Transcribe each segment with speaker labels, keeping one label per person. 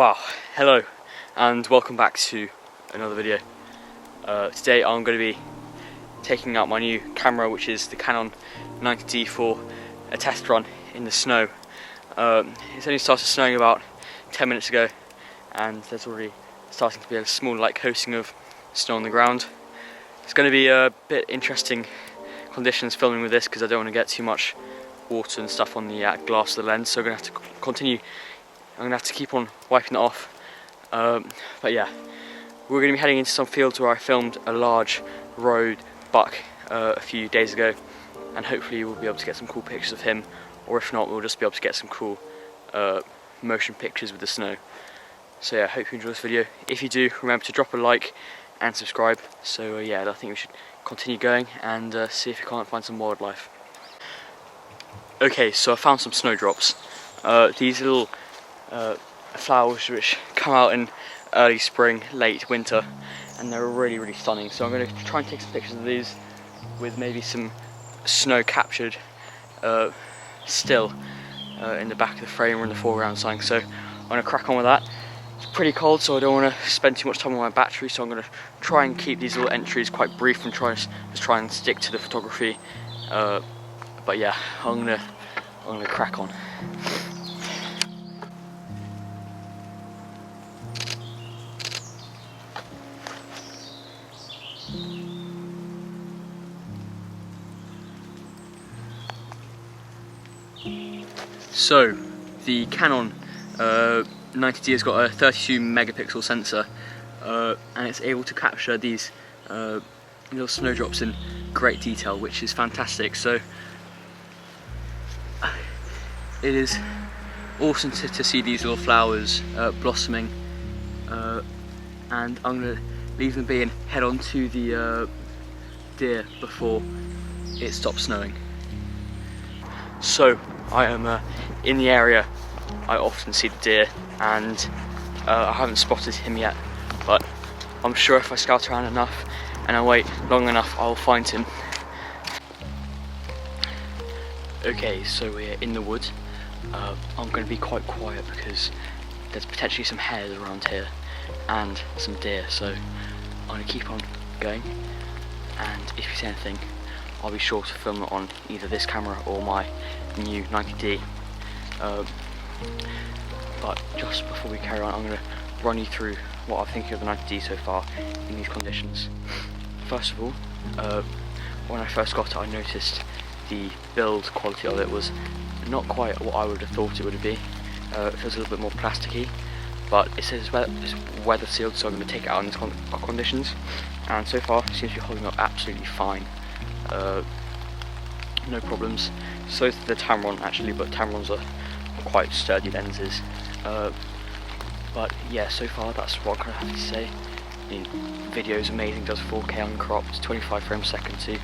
Speaker 1: Wow, hello and welcome back to another video. Today I'm going to be taking out my new camera, which is the CANON 90D, for a test run in the snow. It's only started snowing about 10 minutes ago and there's already starting to be a small light coating of snow on the ground. It's going to be a bit interesting conditions filming with this because I don't want to get too much water and stuff on the glass of the lens, so I'm going to have to continue. I'm going to have to keep on wiping it off. But yeah, we're going to be heading into some fields where I filmed a large road buck a few days ago, and hopefully we'll be able to get some cool pictures of him, or if not, we'll just be able to get some cool motion pictures with the snow. So yeah, I hope you enjoy this video. If you do, remember to drop a like and subscribe. So yeah, I think we should continue going and see if we can't find some wildlife. Okay, so I found some snowdrops. These little flowers which come out in early spring, late winter, and they're really stunning. So I'm going to try and take some pictures of these with maybe some snow captured still in the back of the frame or in the foreground something. So I'm going to crack on with that. It's pretty cold, so I don't want to spend too much time on my battery, so I'm going to try and keep these little entries quite brief and try and stick to the photography. But yeah, I'm gonna crack on. So the Canon 90D has got a 32 megapixel sensor, and it's able to capture these little snowdrops in great detail, which is fantastic. So it is awesome to see these little flowers blossoming, and I'm going to leave them be and head on to the deer before it stops snowing. So I am in the area I often see the deer, and I haven't spotted him yet, but I'm sure if I scout around enough and I wait long enough, I'll find him. Okay, so we're in the woods. I'm going to be quite quiet because there's potentially some hares around here and some deer, so I'm going to keep on going, and if you see anything, I'll be sure to film it on either this camera or my new 90D. But just before we carry on, I'm going to run you through what I'm thinking of the 90D so far in these conditions. First of all, when I first got it, I noticed the build quality of it was not quite what I would have thought it would be. It feels a little bit more plasticky, but it says it's weather sealed, so I'm going to take it out in these conditions, and so far it seems to be holding up absolutely fine. No problems. So is the Tamron actually, but Tamrons are quite sturdy lenses. But yeah, so far that's what I kind of have to say. The video is amazing, does 4K uncropped, 25 frames a second to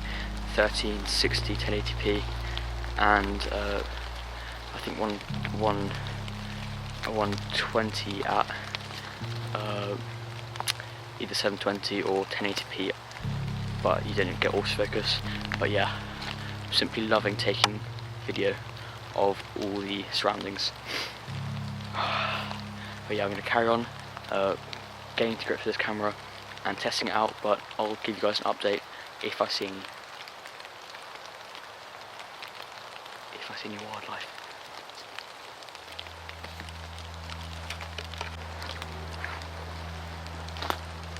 Speaker 1: 1360 1080p, and I think 120 at either 720 or 1080p, but you don't get autofocus. But yeah, I'm simply loving taking video of all the surroundings. But yeah, I'm going to carry on getting to grips with this camera and testing it out, but I'll give you guys an update if I see any wildlife.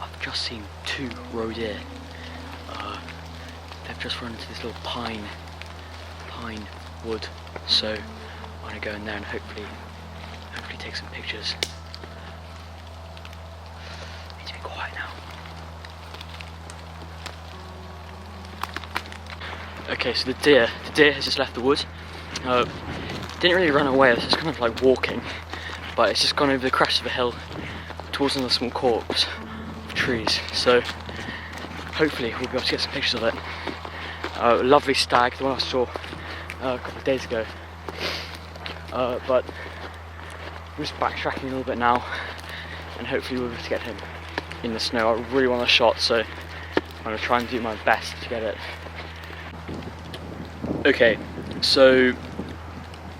Speaker 1: I've just seen 2 roe deer. They've just run into this little pine wood, so I'm gonna go in there and hopefully take some pictures. Need to be quiet now. Okay, so the deer has just left the wood. Didn't really run away, it was just kind of like walking, but it's just gone over the crest of a hill towards another small copse of trees, so hopefully we'll be able to get some pictures of it. A lovely stag, the one I saw a couple of days ago, but we're just backtracking a little bit now, and hopefully we'll be able to get him in the snow. I really want a shot, so I'm going to try and do my best to get it. Okay, so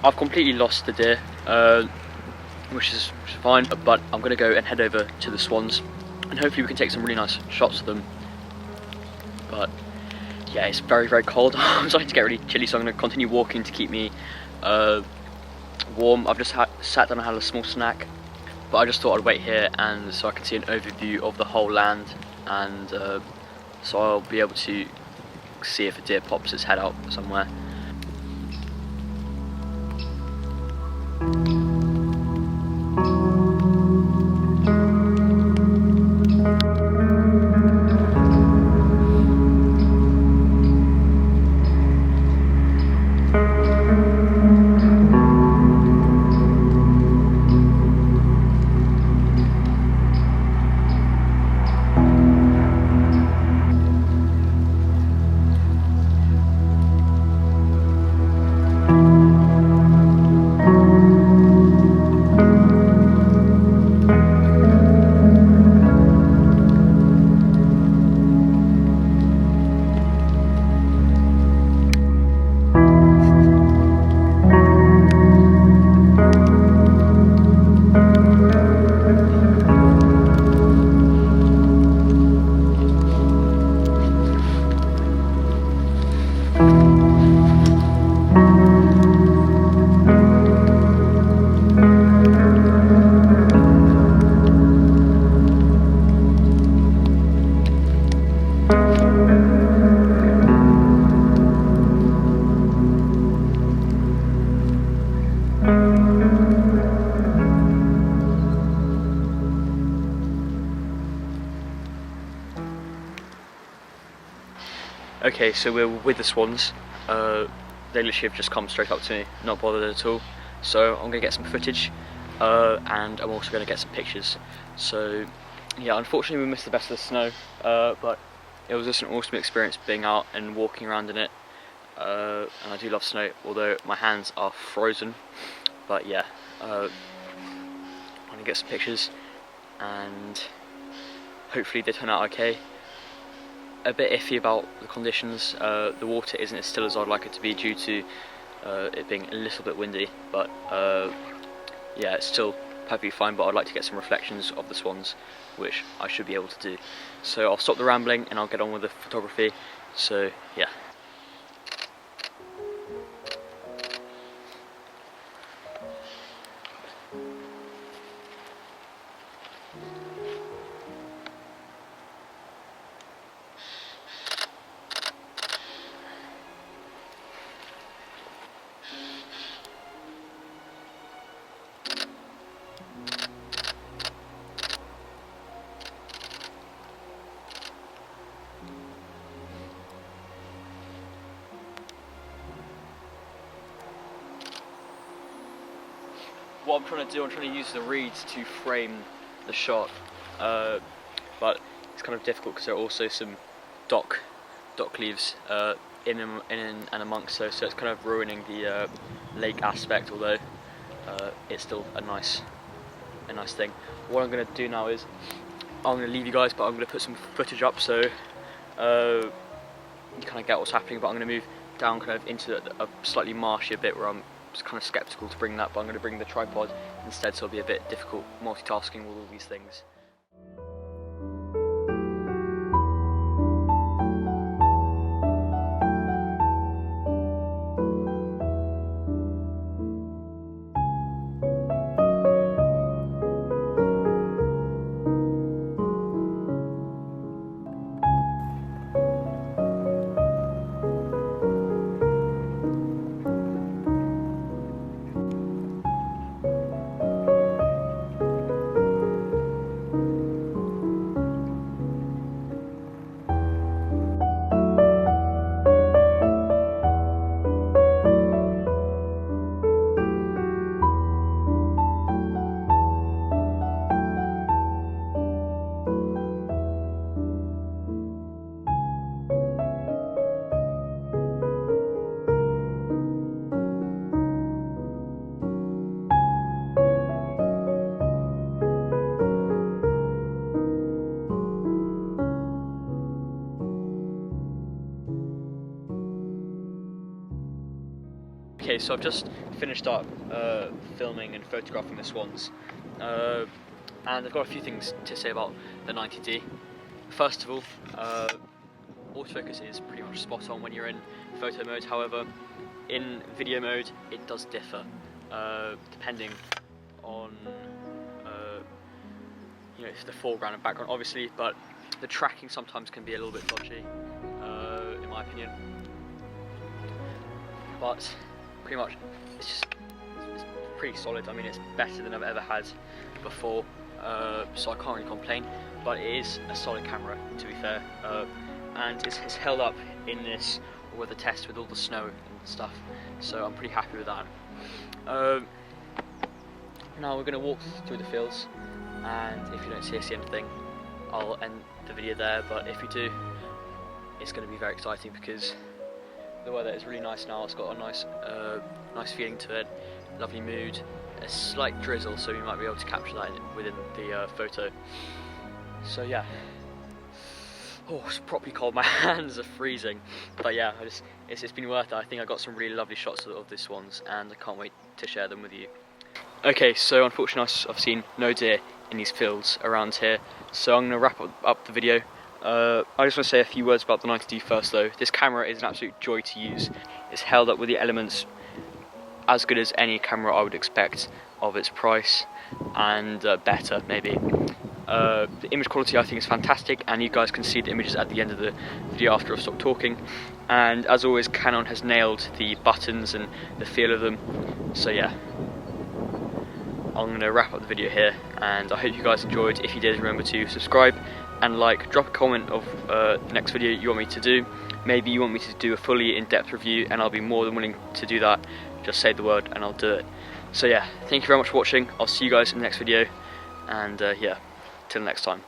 Speaker 1: I've completely lost the deer. which is fine, but I'm going to go and head over to the swans and hopefully we can take some really nice shots of them. But yeah, it's very, very cold. I'm starting to get really chilly, so I'm going to continue walking to keep me warm. I've just sat down and had a small snack, but I just thought I'd wait here and so I can see an overview of the whole land, and so I'll be able to see if a deer pops its head out somewhere. Okay, so we're with the swans. They literally have just come straight up to me, not bothered at all. So I'm going to get some footage, and I'm also going to get some pictures. So yeah, unfortunately we missed the best of the snow, but it was just an awesome experience being out and walking around in it. And I do love snow, although my hands are frozen. But yeah, I'm going to get some pictures, and hopefully they turn out okay. A bit iffy about the conditions. The water isn't as still as I'd like it to be due to it being a little bit windy, but yeah, it's still perfectly fine. But I'd like to get some reflections of the swans, which I should be able to do. So I'll stop the rambling and I'll get on with the photography. So yeah. What I'm trying to do, I'm trying to use the reeds to frame the shot, but it's kind of difficult because there are also some dock leaves in and amongst those, so it's kind of ruining the lake aspect, although it's still a nice thing. What I'm going to do now is I'm going to leave you guys, but I'm going to put some footage up so you kind of get what's happening. But I'm going to move down kind of into a slightly marshier bit where I'm just kind of skeptical to bring that, but I'm going to bring the tripod instead, so it'll be a bit difficult multitasking with all these things. Okay, so I've just finished up filming and photographing the swans, and I've got a few things to say about the 90D. First of all, autofocus is pretty much spot on when you're in photo mode. However, in video mode it does differ depending on the foreground and background obviously, but the tracking sometimes can be a little bit dodgy in my opinion. But pretty much it's pretty solid. I mean, it's better than I've ever had before, so I can't really complain, but it is a solid camera, to be fair, and it's held up in this weather test with all the snow and stuff, so I'm pretty happy with that. Now we're going to walk through the fields, and if you don't see anything, I'll end the video there, but if you do, it's going to be very exciting because the weather is really nice now. It's got a nice feeling to it, lovely mood, a slight drizzle, so you might be able to capture that within the photo. So yeah, oh, it's properly cold, my hands are freezing, but yeah, it's been worth it. I think I got some really lovely shots of the swans, and I can't wait to share them with you. Okay, so unfortunately I've seen no deer in these fields around here, so I'm going to wrap up the video. I just want to say a few words about the 90D first though. This camera is an absolute joy to use. It's held up with the elements as good as any camera I would expect of its price, and better maybe. The image quality I think is fantastic, and you guys can see the images at the end of the video after I've stopped talking. And as always, Canon has nailed the buttons and the feel of them. So yeah, I'm going to wrap up the video here, and I hope you guys enjoyed. If you did, remember to subscribe and like. Drop a comment of the next video you want me to do. Maybe you want me to do a fully in-depth review, and I'll be more than willing to do that. Just say the word and I'll do it. So yeah, thank you very much for watching. I'll see you guys in the next video, and yeah, till next time.